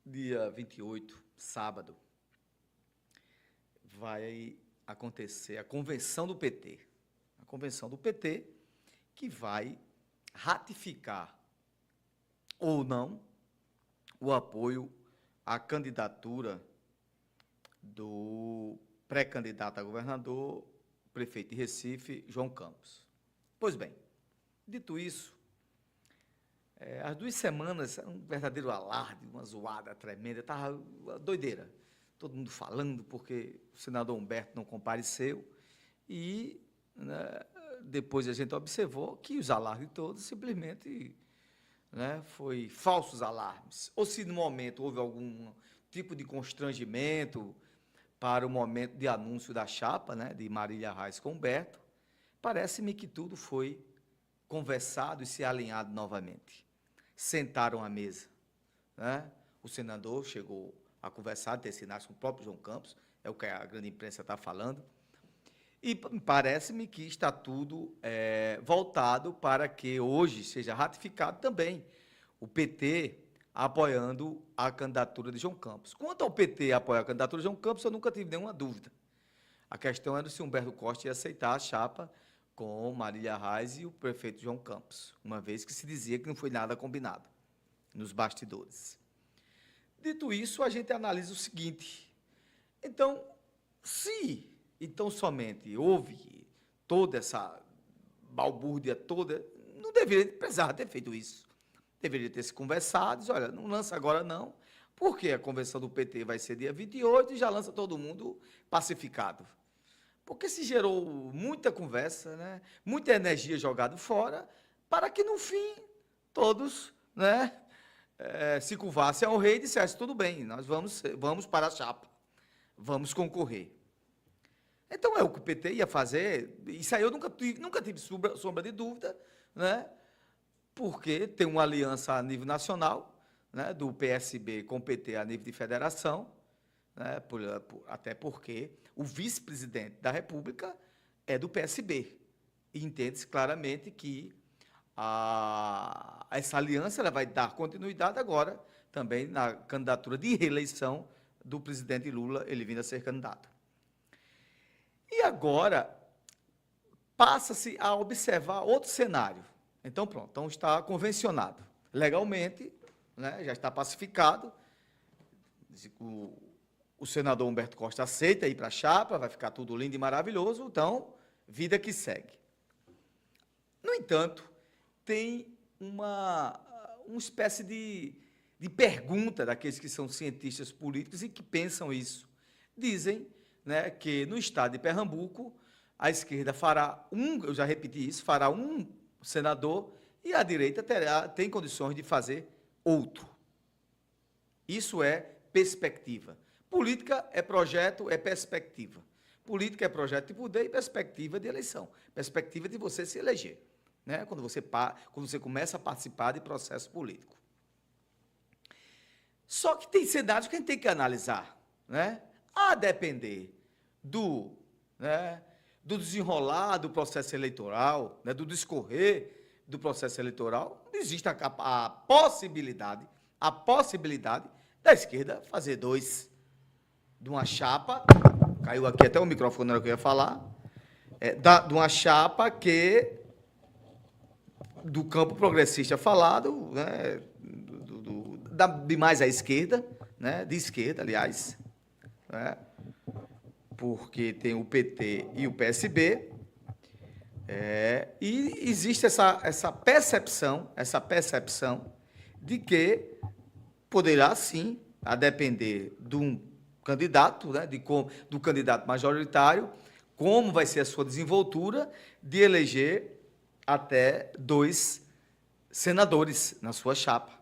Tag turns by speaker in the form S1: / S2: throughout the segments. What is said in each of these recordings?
S1: dia 28, sábado, vai acontecer a convenção do PT. A convenção do PT que vai ratificar ou não o apoio à candidatura do pré-candidato a governador, prefeito de Recife, João Campos. Pois bem, dito isso, as 2 semanas, um verdadeiro alarde, uma zoada tremenda, estava uma doideira. Todo mundo falando porque o senador Humberto não compareceu e, né, depois a gente observou que os alardes todos simplesmente, né, foi falsos alarmes. Ou se no momento houve algum tipo de constrangimento para o momento de anúncio da chapa, né, de Marília Reis com Humberto, parece-me que tudo foi conversado e se alinhado novamente. Sentaram à mesa, né? O senador chegou a conversar, ter sinais com o próprio João Campos, é o que a grande imprensa está falando, e parece-me que está tudo voltado para que hoje seja ratificado também o PT apoiando a candidatura de João Campos. Quanto ao PT apoiar a candidatura de João Campos, eu nunca tive nenhuma dúvida. A questão era se Humberto Costa ia aceitar a chapa com Marília Reis e o prefeito João Campos, uma vez que se dizia que não foi nada combinado nos bastidores. Dito isso, a gente analisa o seguinte: então, se então somente houve toda essa balbúrdia toda, não deveria precisar ter feito isso. Deveria ter se conversado, diz, olha, não lança agora não, porque a convenção do PT vai ser dia 28 e já lança todo mundo pacificado. Porque se gerou muita conversa, né, muita energia jogada fora, para que, no fim, todos, né, se curvassem ao rei e dissessem, tudo bem, nós vamos para a chapa, vamos concorrer. Então, é o que o PT ia fazer, isso aí eu nunca tive sombra de dúvida, né, porque tem uma aliança a nível nacional, né, do PSB com o PT a nível de federação, né, até porque o vice-presidente da República é do PSB. E entende-se claramente que essa aliança ela vai dar continuidade agora também na candidatura de reeleição do presidente Lula, ele vindo a ser candidato. E agora passa-se a observar outro cenário. Então, pronto, então está convencionado. Legalmente, né, já está pacificado, o senador Humberto Costa aceita ir para a chapa, vai ficar tudo lindo e maravilhoso, então, vida que segue. No entanto, tem uma espécie de pergunta daqueles que são cientistas políticos e que pensam isso. Dizem, né, que no estado de Pernambuco, a esquerda fará eu já repeti isso, fará um senador e a direita tem condições de fazer outro. Isso é perspectiva. Política é projeto, é perspectiva. Política é projeto de poder e perspectiva de eleição. Perspectiva de você se eleger, né? Quando você começa a participar de processo político. Só que tem cenários que a gente tem que analisar, né? A depender do desenrolar do processo eleitoral, né, do discorrer do processo eleitoral, existe a possibilidade da esquerda fazer 2 de uma chapa, caiu aqui até o microfone na hora que eu ia falar, de uma chapa que, do campo progressista falado, né, de mais à esquerda, né, de esquerda, aliás, né, porque tem o PT e o PSB, e existe essa percepção de que poderá, sim, a depender de um candidato, né, do candidato majoritário, como vai ser a sua desenvoltura de eleger até 2 senadores na sua chapa.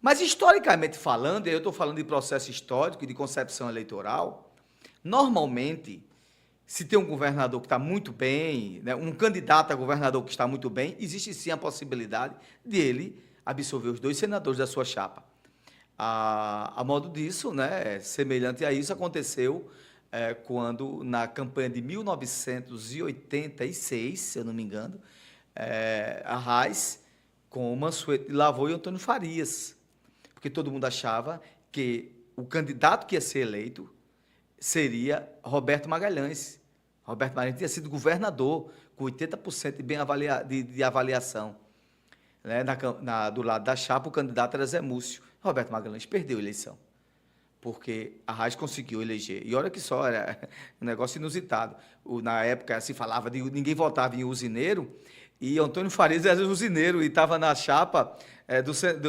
S1: Mas, historicamente falando, eu estou falando de processo histórico e de concepção eleitoral, normalmente, se tem um governador que está muito bem, né, um candidato a governador que está muito bem, existe sim a possibilidade de ele absorver os 2 senadores da sua chapa. A modo disso, né, semelhante a isso, aconteceu quando, na campanha de 1986, se eu não me engano, a Reis com o Mansueto de Lavor e Antônio Farias. porque todo mundo achava que o candidato que ia ser eleito seria Roberto Magalhães. Roberto Magalhães tinha sido governador, com 80% de avaliação. Né? Do lado da chapa, o candidato era Zé Múcio. Roberto Magalhães perdeu a eleição, porque a Arraes conseguiu eleger. E olha que só, era um negócio inusitado. Na época se falava de ninguém votava em usineiro, e Antônio Farias era usineiro e estava na chapa,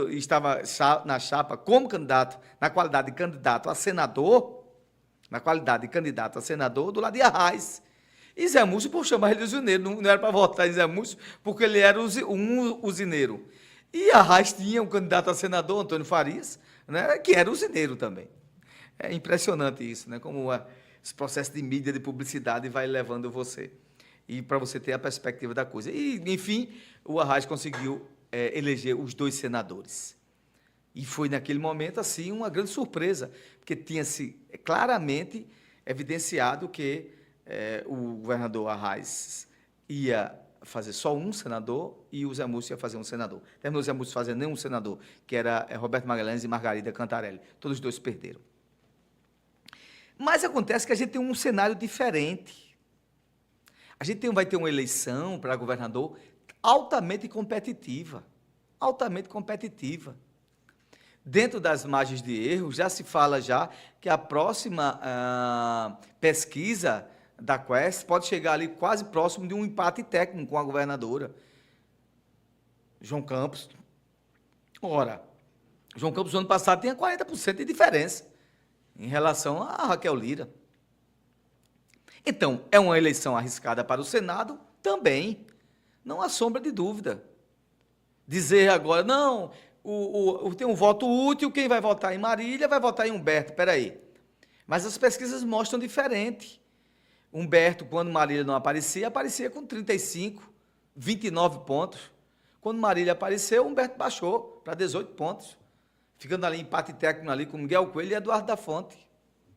S1: estava na chapa como candidato, na qualidade de candidato a senador, do lado de Arraes. E Zé Múcio, por chamar ele de usineiro, não era para votar em Zé Múcio, porque ele era um usineiro. E Arraes tinha um candidato a senador, Antônio Farias, né, que era usineiro também. É impressionante isso, né, como esse processo de mídia, de publicidade vai levando você. E para você ter a perspectiva da coisa. E, enfim, o Arraes conseguiu eleger os 2 senadores. E foi, naquele momento, assim, uma grande surpresa, porque tinha-se claramente evidenciado que o governador Arraes ia fazer só um senador e o Zé Múcio ia fazer um senador. Terminou o Zé Múcio fazendo nenhum senador, que era Roberto Magalhães e Margarida Cantarelli. Todos os 2 perderam. Mas acontece que a gente tem um cenário diferente. A gente vai ter uma eleição para governador altamente competitiva. Altamente competitiva. Dentro das margens de erro, já se fala que a próxima pesquisa da Quest pode chegar ali quase próximo de um empate técnico com a governadora. João Campos. Ora, João Campos, no ano passado, tinha 40% de diferença em relação a Raquel Lira. Então, é uma eleição arriscada para o Senado? Também. Não há sombra de dúvida. Dizer agora, não, tem um voto útil, quem vai votar em Marília vai votar em Humberto. Espera aí. Mas as pesquisas mostram diferente. Humberto, quando Marília não aparecia com 35, 29 pontos. Quando Marília apareceu, Humberto baixou para 18 pontos. Ficando ali empate técnico ali com Miguel Coelho e Eduardo da Fonte.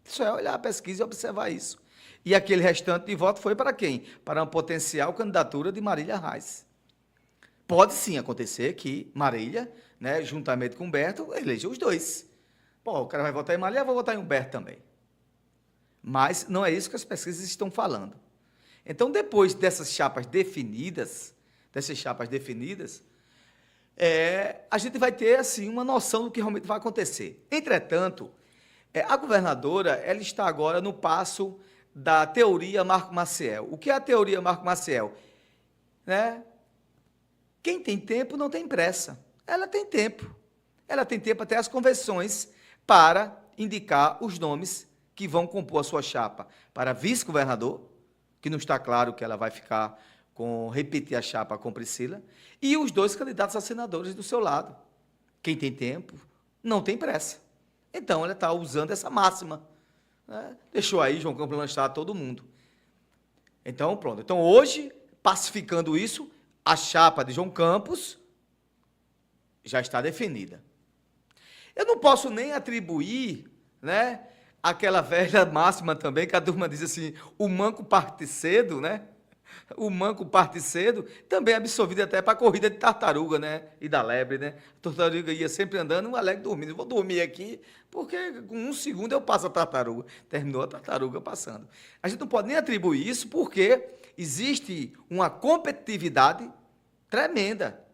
S1: Isso é olhar a pesquisa e observar isso. E aquele restante de voto foi para quem? Para uma potencial candidatura de Marília Reis. Pode sim acontecer que Marília, né, juntamente com Humberto, eleja os 2. Pô, o cara vai votar em Marília, eu vou votar em Humberto também. Mas não é isso que as pesquisas estão falando. Então, depois dessas chapas definidas, a gente vai ter assim uma noção do que realmente vai acontecer. Entretanto, a governadora ela está agora no passo da teoria Marco Maciel. O que é a teoria Marco Maciel? Né? Quem tem tempo não tem pressa. Ela tem tempo. Ela tem tempo até as convenções para indicar os nomes que vão compor a sua chapa para vice-governador, que não está claro que ela vai ficar repetir a chapa com Priscila, e os 2 candidatos a senadores do seu lado. Quem tem tempo não tem pressa. Então, ela está usando essa máxima. Né? Deixou aí João Campos lançar todo mundo. Então, pronto. Então, hoje, pacificando isso, a chapa de João Campos já está definida. Eu não posso nem atribuir, né, aquela velha máxima também, que a turma diz assim, o manco parte cedo, né? O manco parte cedo, também é absorvido até para a corrida de tartaruga, né? E da lebre, né? A tartaruga ia sempre andando, o alegre dormindo. Eu vou dormir aqui, porque com 1 segundo eu passo a tartaruga. Terminou a tartaruga passando. A gente não pode nem atribuir isso, porque existe uma competitividade tremenda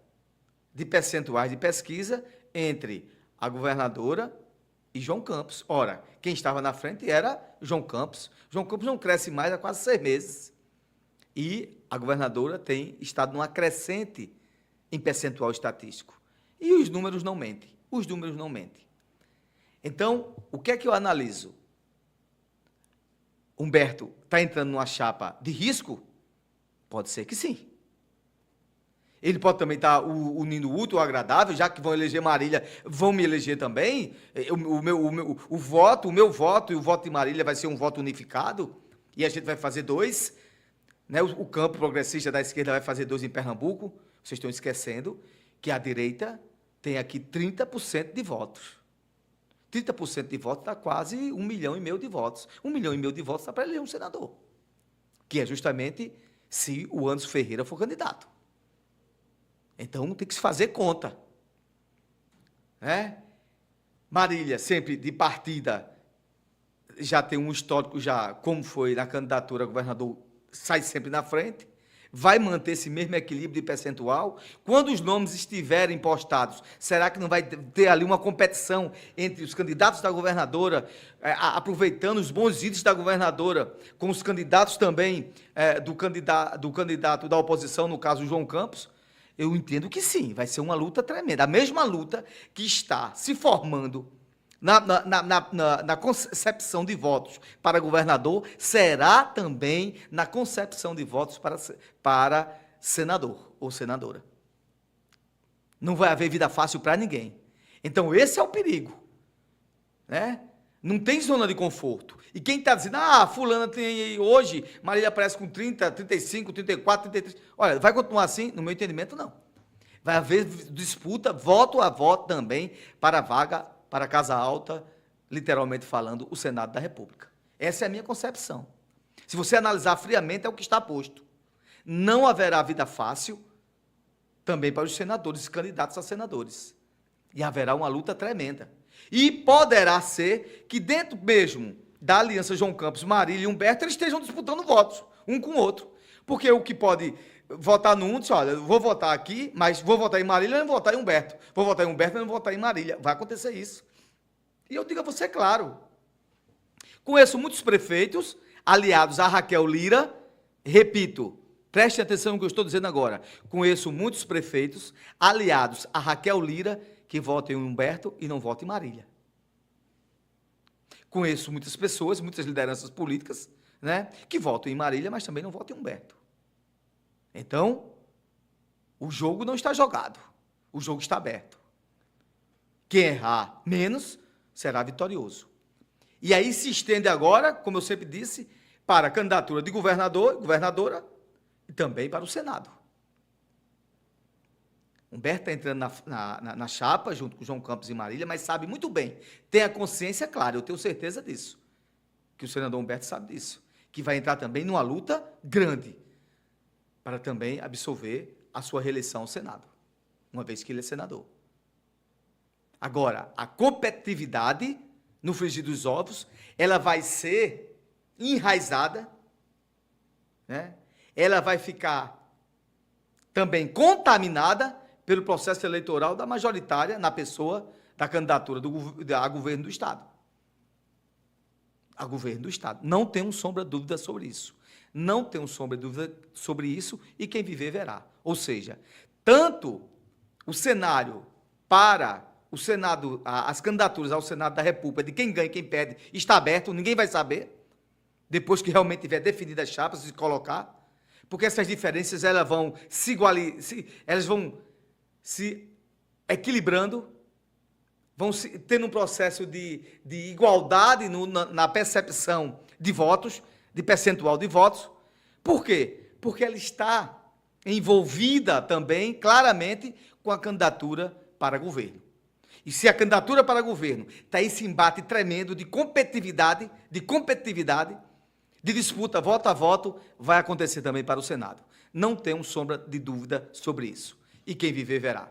S1: de percentuais de pesquisa entre a governadora e João Campos. Ora, quem estava na frente era João Campos. João Campos não cresce mais há quase 6 meses. E a governadora tem estado numa crescente em percentual estatístico. E os números não mentem. Os números não mentem. Então, o que é que eu analiso? Humberto está entrando numa chapa de risco? Pode ser que sim. Ele pode também estar unindo o útil ao agradável, já que vão eleger Marília, vão me eleger também. O meu voto e o voto de Marília vai ser um voto unificado, e a gente vai fazer 2. Né? O campo progressista da esquerda vai fazer 2 em Pernambuco. Vocês estão esquecendo que a direita tem aqui 30% de votos. 30% de votos dá quase 1,5 milhão de votos. 1,5 milhão de votos dá para eleger um senador, que é justamente se o Anderson Ferreira for candidato. Então, tem que se fazer conta. Né? Marília, sempre de partida, já tem um histórico, já como foi na candidatura a governador, sai sempre na frente, vai manter esse mesmo equilíbrio de percentual. Quando os nomes estiverem postados, será que não vai ter ali uma competição entre os candidatos da governadora, aproveitando os bons índices da governadora, com os candidatos também do candidato da oposição, no caso, o João Campos? Eu entendo que sim, vai ser uma luta tremenda. A mesma luta que está se formando na concepção de votos para governador, será também na concepção de votos para senador ou senadora. Não vai haver vida fácil para ninguém. Então, esse é o perigo, né? Não tem zona de conforto. E quem está dizendo, fulana tem hoje, Marília aparece com 30, 35, 34, 33. Olha, vai continuar assim? No meu entendimento, não. Vai haver disputa, voto a voto também, para a vaga, para a Casa Alta, literalmente falando, o Senado da República. Essa é a minha concepção. Se você analisar friamente, é o que está posto. Não haverá vida fácil também para os senadores, candidatos a senadores. E haverá uma luta tremenda. E poderá ser que dentro mesmo da aliança João Campos, Marília e Humberto, eles estejam disputando votos, um com o outro. Porque o que pode votar num, diz, olha, eu vou votar aqui, mas vou votar em Marília e não vou votar em Humberto. Vou votar em Humberto e não vou votar em Marília. Vai acontecer isso. E eu digo a você, claro. Conheço muitos prefeitos aliados a Raquel Lira. Repito, preste atenção no que eu estou dizendo agora. Conheço muitos prefeitos aliados a Raquel Lira que votam em Humberto e não votam em Marília. Conheço muitas pessoas, muitas lideranças políticas, né, que votam em Marília, mas também não votam em Humberto. Então, o jogo não está jogado, o jogo está aberto. Quem errar menos será vitorioso. E aí se estende agora, como eu sempre disse, para a candidatura de governador, governadora e também para o Senado. Humberto está entrando na chapa, junto com João Campos e Marília, mas sabe muito bem, tem a consciência clara, eu tenho certeza disso, que o senador Humberto sabe disso, que vai entrar também numa luta grande, para também absolver a sua reeleição ao Senado, uma vez que ele é senador. Agora, a competitividade no frigir dos ovos, ela vai ser enraizada, né? Ela vai ficar também contaminada pelo processo eleitoral da majoritária na pessoa da candidatura a governo do Estado. A governo do Estado. Não tenho sombra de dúvida sobre isso. Não tenho sombra de dúvida sobre isso e quem viver verá. Ou seja, tanto o cenário para o Senado, as candidaturas ao Senado da República, de quem ganha e quem perde, está aberto, ninguém vai saber, depois que realmente tiver definidas as chapas, se colocar, porque essas diferenças elas vão se equilibrando, vão tendo um processo de igualdade na percepção de votos, de percentual de votos. Por quê? Porque ela está envolvida também, claramente, com a candidatura para governo. E se a candidatura para governo está esse embate tremendo de competitividade, de disputa voto a voto, vai acontecer também para o Senado. Não tenho sombra de dúvida sobre isso. E quem viver verá.